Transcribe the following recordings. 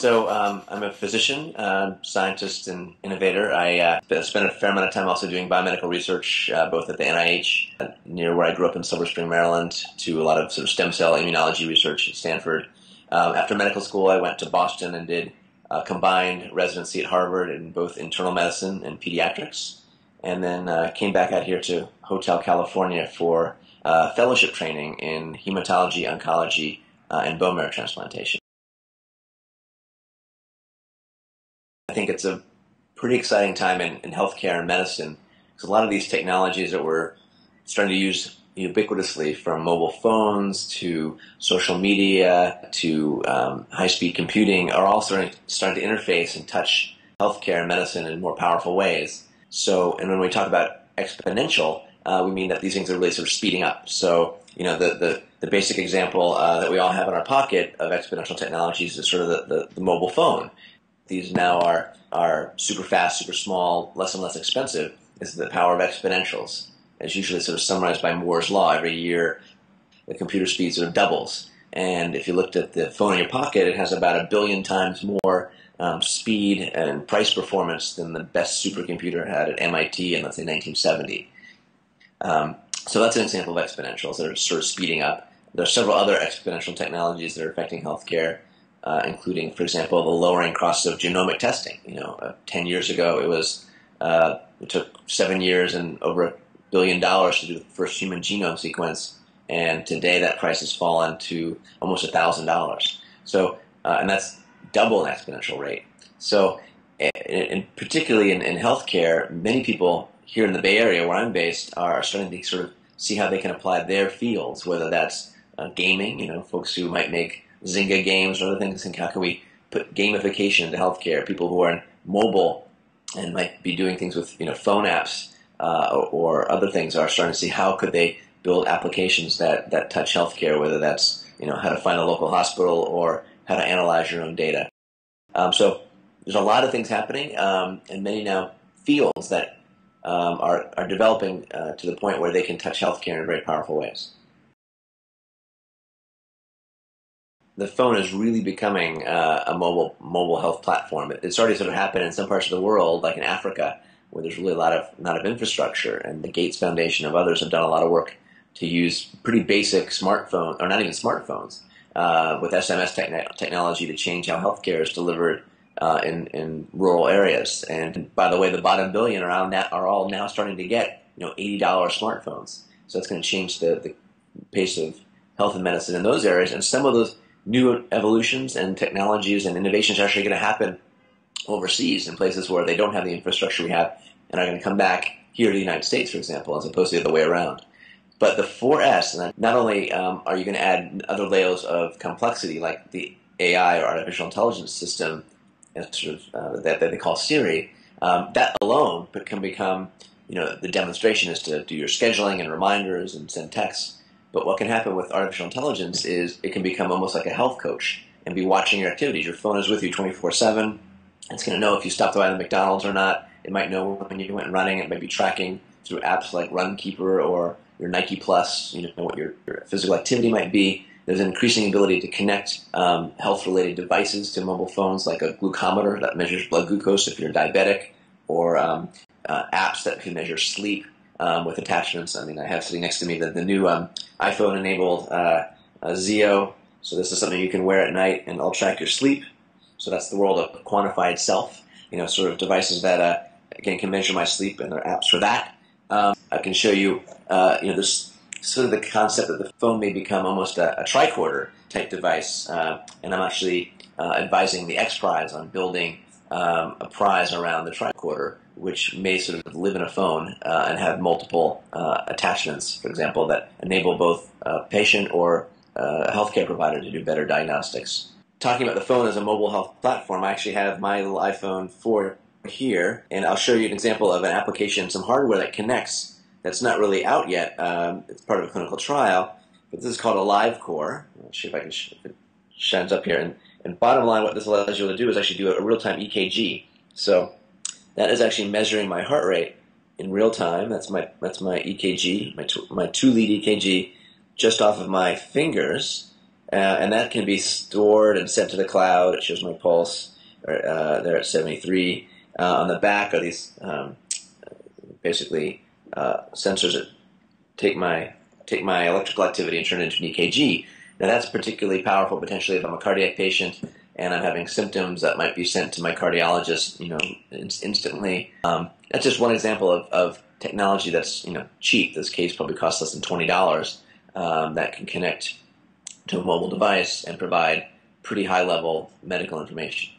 I'm a physician, scientist, and innovator. I spent a fair amount of time also doing biomedical research, both at the NIH, near where I grew up in Silver Spring, Maryland, to a lot of sort of stem cell immunology research at Stanford. After medical school, I went to Boston and did a combined residency at Harvard in both internal medicine and pediatrics, and then came back out here to Hotel California for fellowship training in hematology, oncology, and bone marrow transplantation. I think it's a pretty exciting time in healthcare and medicine, because a lot of these technologies that we're starting to use ubiquitously, from mobile phones to social media to high-speed computing, are all starting to interface and touch healthcare and medicine in more powerful ways. And when we talk about exponential, we mean that these things are really sort of speeding up. So, the basic example that we all have in our pocket of exponential technologies is sort of the mobile phone. These now are super fast, super small, less and less expensive. Is the power of exponentials. It's usually sort of summarized by Moore's law. Every year, the computer speed sort of doubles. And if you looked at the phone in your pocket, it has about 1 billion times more speed and price performance than the best supercomputer had at MIT in, let's say, 1970. So that's an example of exponentials that are sort of speeding up. There are several other exponential technologies that are affecting healthcare, including, for example, the lowering costs of genomic testing. 10 years ago, it took 7 years and over $1 billion to do the first human genome sequence, and today that price has fallen to almost $1,000. So, and that's double an exponential rate. So, particularly in healthcare, many people here in the Bay Area, where I'm based, are starting to sort of see how they can apply their fields, whether that's gaming, folks who might make Zynga games or other things, think how can we put gamification into healthcare? People who are mobile and might be doing things with phone apps or other things are starting to see how could they build applications that touch healthcare, whether that's how to find a local hospital or how to analyze your own data. So there's a lot of things happening, and many now fields that are developing to the point where they can touch healthcare in very powerful ways. The phone is really becoming a mobile health platform. It's already sort of happened in some parts of the world, like in Africa, where there's really a lot of infrastructure, and the Gates Foundation and others have done a lot of work to use pretty basic smartphones, or not even smartphones, with SMS technology to change how healthcare is delivered in rural areas. And by the way, the bottom billion are all now starting to get $80 smartphones. So it's going to change the pace of health and medicine in those areas. And some of those new evolutions and technologies and innovations are actually going to happen overseas in places where they don't have the infrastructure we have and are going to come back here to the United States, for example, as opposed to the other way around. But the 4S, not only are you going to add other layers of complexity like the AI or artificial intelligence system, sort of that they call Siri, that alone can become, the demonstration is to do your scheduling and reminders and send texts. But what can happen with artificial intelligence is it can become almost like a health coach and be watching your activities. Your phone is with you 24/7. It's going to know if you stopped by the McDonald's or not. It might know when you went running. It might be tracking through apps like Runkeeper or your Nike Plus, what your physical activity might be. There's an increasing ability to connect health-related devices to mobile phones, like a glucometer that measures blood glucose if you're diabetic, or apps that can measure sleep with attachments. I mean, I have sitting next to me the new iPhone-enabled Zeo. So this is something you can wear at night, and it'll track your sleep. So that's the world of quantified self, sort of devices that, again, can measure my sleep, and there are apps for that. I can show you, this sort of the concept that the phone may become almost a tricorder type device. And I'm actually advising the X Prize on building a prize around the tricorder, which may sort of live in a phone and have multiple attachments, for example, that enable both a patient or a healthcare provider to do better diagnostics. Talking about the phone as a mobile health platform, I actually have my little iPhone 4 here, and I'll show you an example of an application, some hardware that connects, that's not really out yet. It's part of a clinical trial, but this is called a live core. Let's see if if it shines up here. And bottom line, what this allows you to do is actually do a real-time EKG. So that is actually measuring my heart rate in real time. That's my EKG, my 2-lead EKG, just off of my fingers And that can be stored and sent to the cloud. It shows my pulse there at 73. On the back are these basically sensors that take my electrical activity and turn it into an EKG. Now that's particularly powerful potentially if I'm a cardiac patient and I'm having symptoms that might be sent to my cardiologist, instantly. That's just one example of technology that's cheap. This case probably costs less than $20 that can connect to a mobile device and provide pretty high-level medical information.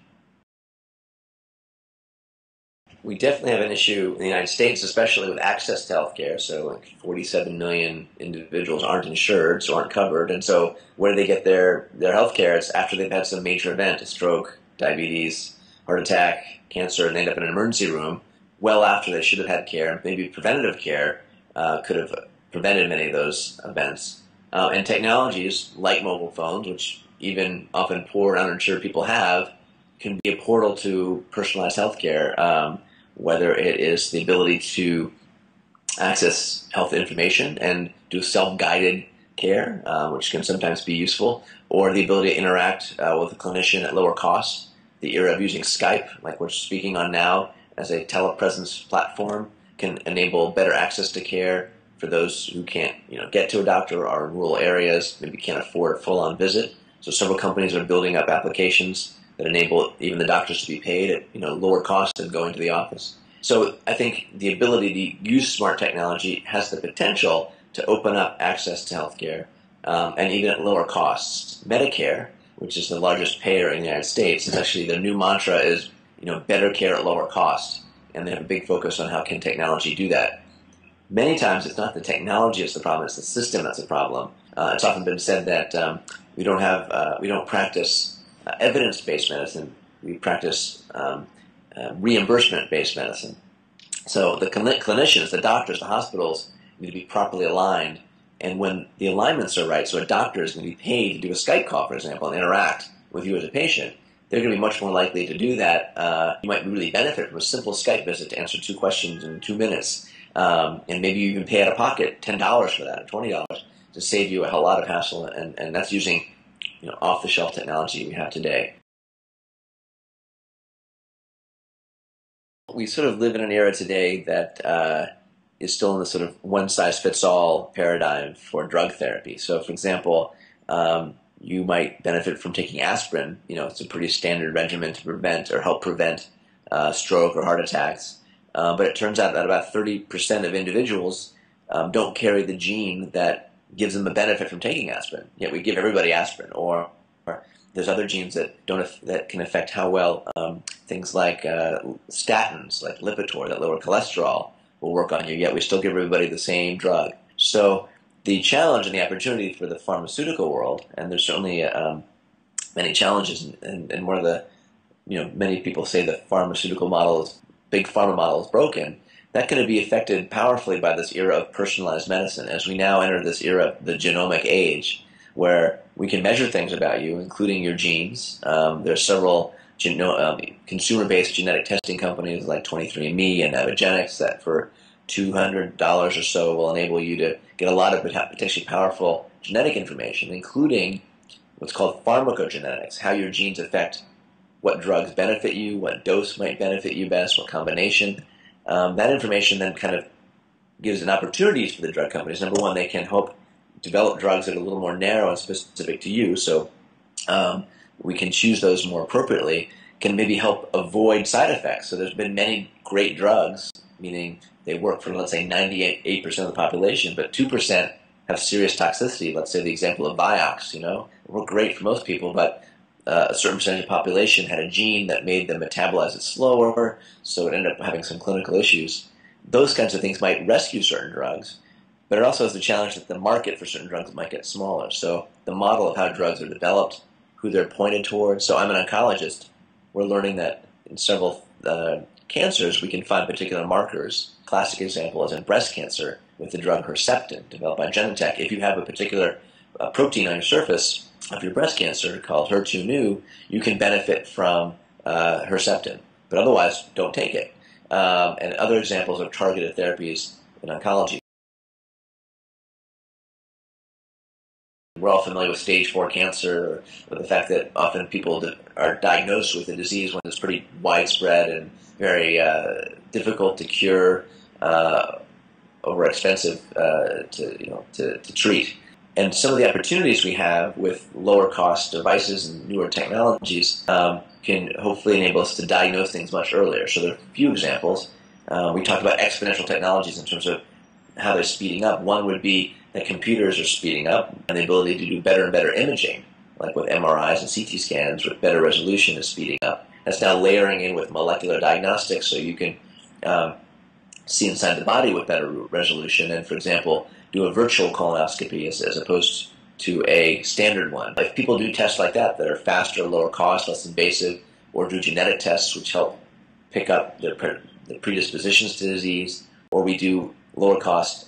We definitely have an issue in the United States, especially with access to healthcare. So, like 47 million individuals aren't insured, so aren't covered. And so, where do they get their healthcare? It's after they've had some major event, a stroke, diabetes, heart attack, cancer, and they end up in an emergency room well after they should have had care. Maybe preventative care could have prevented many of those events. And technologies like mobile phones, which even often poor and uninsured people have, can be a portal to personalized healthcare. Whether it is the ability to access health information and do self-guided care, which can sometimes be useful, or the ability to interact with a clinician at lower cost. The era of using Skype, like we're speaking on now, as a telepresence platform, can enable better access to care for those who can't, get to a doctor or are in rural areas, maybe can't afford a full-on visit. So several companies are building up applications that enable even the doctors to be paid at lower cost than going to the office. So I think the ability to use smart technology has the potential to open up access to healthcare, and even at lower costs. Medicare, which is the largest payer in the United States, is actually their new mantra is better care at lower cost, and they have a big focus on how can technology do that. Many times it's not the technology that's the problem; it's the system that's the problem. It's often been said that we don't practice evidence-based medicine. We practice reimbursement-based medicine. So the clinicians, the doctors, the hospitals need to be properly aligned. And when the alignments are right, so a doctor is going to be paid to do a Skype call, for example, and interact with you as a patient, they're going to be much more likely to do that. You might really benefit from a simple Skype visit to answer 2 questions in 2 minutes. And maybe you even pay out of pocket $10 for that, or $20 to save you a whole lot of hassle. And that's using off-the-shelf technology we have today. We sort of live in an era today that is still in the sort of one-size-fits-all paradigm for drug therapy. So, for example, you might benefit from taking aspirin. It's a pretty standard regimen to prevent or help prevent stroke or heart attacks. But it turns out that about 30% of individuals don't carry the gene that gives them a benefit from taking aspirin. Yet we give everybody aspirin, or there's other genes that can affect how well things like statins, like Lipitor, that lower cholesterol, will work on you. Yet we still give everybody the same drug. So the challenge and the opportunity for the pharmaceutical world, and there's certainly many challenges, and one of the many people say the pharmaceutical model big pharma model is broken. That can be affected powerfully by this era of personalized medicine as we now enter this era of the genomic age, where we can measure things about you, including your genes. There are several consumer-based genetic testing companies like 23andMe and Epigenetics that for $200 or so will enable you to get a lot of potentially powerful genetic information, including what's called pharmacogenetics, how your genes affect what drugs benefit you, what dose might benefit you best, what combination. That information then kind of gives an opportunities for the drug companies. Number one, they can help develop drugs that are a little more narrow and specific to you, so we can choose those more appropriately, can maybe help avoid side effects. So there's been many great drugs, meaning they work for, let's say, 98% of the population, but 2% have serious toxicity. Let's say the example of Vioxx, it worked great for most people, but a certain percentage of the population had a gene that made them metabolize it slower, so it ended up having some clinical issues. Those kinds of things might rescue certain drugs, but it also has the challenge that the market for certain drugs might get smaller. So the model of how drugs are developed, who they're pointed towards. So I'm an oncologist. We're learning that in several cancers we can find particular markers. Classic example is in breast cancer with the drug Herceptin, developed by Genentech. If you have a particular protein on your surface of your breast cancer called HER2/neu, you can benefit from Herceptin, but otherwise don't take it. And other examples of targeted therapies in oncology. We're all familiar with stage 4 cancer, or the fact that often people are diagnosed with the disease when it's pretty widespread and very difficult to cure, over expensive to treat. And some of the opportunities we have with lower cost devices and newer technologies can hopefully enable us to diagnose things much earlier. So there are a few examples. We talked about exponential technologies in terms of how they're speeding up. One would be that computers are speeding up, and the ability to do better and better imaging, like with MRIs and CT scans with better resolution, is speeding up. That's now layering in with molecular diagnostics, so you can see inside the body with better resolution, and, for example, do a virtual colonoscopy as opposed to a standard one. If people do tests like that are faster, lower cost, less invasive, or do genetic tests which help pick up their predispositions to disease, or we do lower cost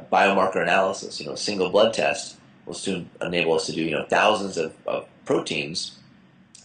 biomarker analysis, a single blood test will soon enable us to do thousands of proteins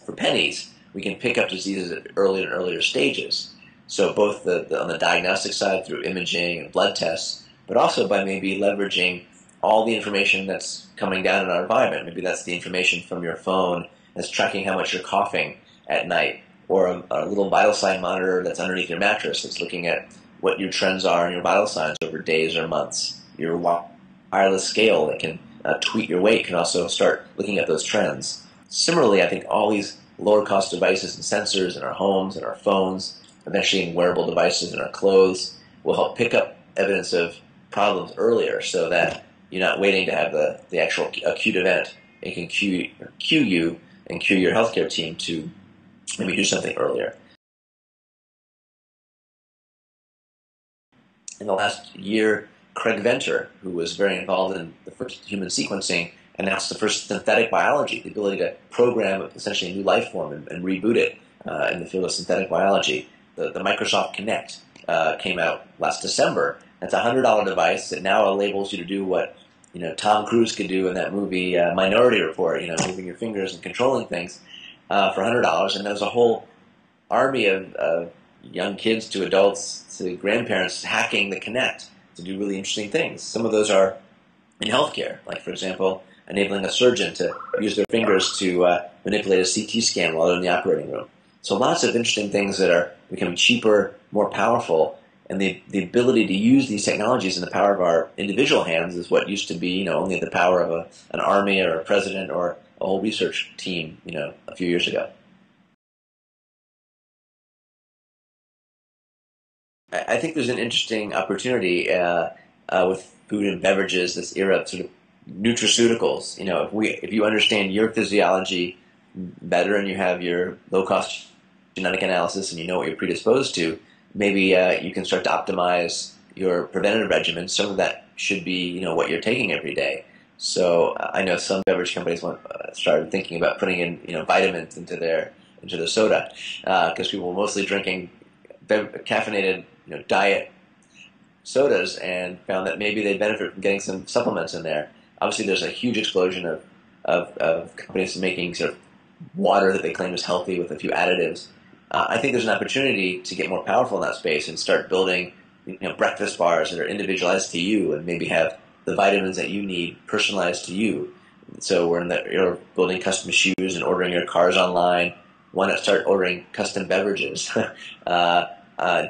for pennies. We can pick up diseases at earlier and earlier stages. So both on the diagnostic side through imaging and blood tests, but also by maybe leveraging all the information that's coming down in our environment. Maybe that's the information from your phone that's tracking how much you're coughing at night, or a little vital sign monitor that's underneath your mattress that's looking at what your trends are in your vital signs over days or months. Your wireless scale that can tweet your weight can also start looking at those trends. Similarly, I think all these lower cost devices and sensors in our homes and our phones, eventually in wearable devices in our clothes, will help pick up evidence of problems earlier, so that you're not waiting to have the actual acute event. It can cue you and cue your healthcare team to maybe do something earlier. In the last year, Craig Venter, who was very involved in the first human sequencing, announced the first synthetic biology, the ability to program essentially a new life form and reboot it in the field of synthetic biology. The Microsoft Kinect came out last December. It's a $100 device that now enables you to do what Tom Cruise could do in that movie Minority Report, moving your fingers and controlling things for $100. And there's a whole army of young kids to adults to grandparents hacking the Kinect to do really interesting things. Some of those are in healthcare, like, for example, enabling a surgeon to use their fingers to manipulate a CT scan while they're in the operating room. So lots of interesting things that are becoming cheaper, more powerful, and the ability to use these technologies in the power of our individual hands is what used to be only the power of an army or a president or a whole research team a few years ago. I think there's an interesting opportunity with food and beverages, this era of sort of nutraceuticals. If you understand your physiology better and you have your low-cost genetic analysis and you know what you're predisposed to, maybe you can start to optimize your preventative regimen. Some of that should be what you're taking every day. So I know some beverage companies started thinking about putting in vitamins into their soda because people were mostly drinking caffeinated diet sodas and found that maybe they benefit from getting some supplements in there. Obviously, there's a huge explosion of companies making sort of water that they claim is healthy with a few additives. I think there's an opportunity to get more powerful in that space and start building breakfast bars that are individualized to you and maybe have the vitamins that you need personalized to you. So you're building custom shoes and ordering your cars online. Why not start ordering custom beverages?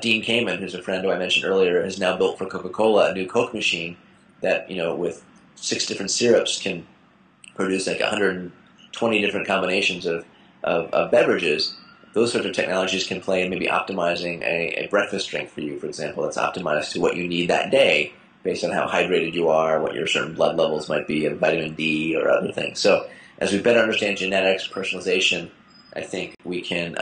Dean Kamen, who's a friend who I mentioned earlier, has now built for Coca-Cola a new Coke machine that, with 6 different syrups can produce like 120 different combinations of beverages. Those sorts of technologies can play in maybe optimizing a breakfast drink for you, for example, that's optimized to what you need that day based on how hydrated you are, what your certain blood levels might be of vitamin D or other things. So as we better understand genetics, personalization, I think we can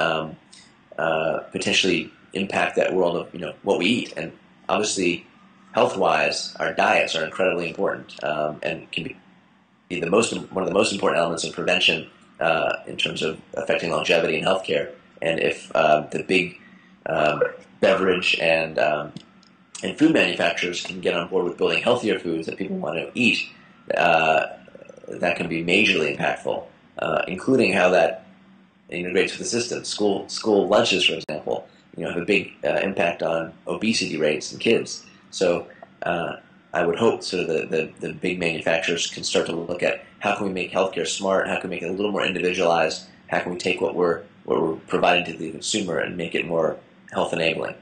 potentially impact that world of what we eat. And obviously, health-wise, our diets are incredibly important and can be one of the most important elements of prevention in terms of affecting longevity in healthcare. And if the big beverage and food manufacturers can get on board with building healthier foods that people want to eat, that can be majorly impactful, including how that integrates with the system. School lunches, for example, have a big impact on obesity rates in kids. So I would hope sort of the big manufacturers can start to look at how can we make healthcare smart, how can we make it a little more individualized, how can we take what we're providing to the consumer and make it more health enabling.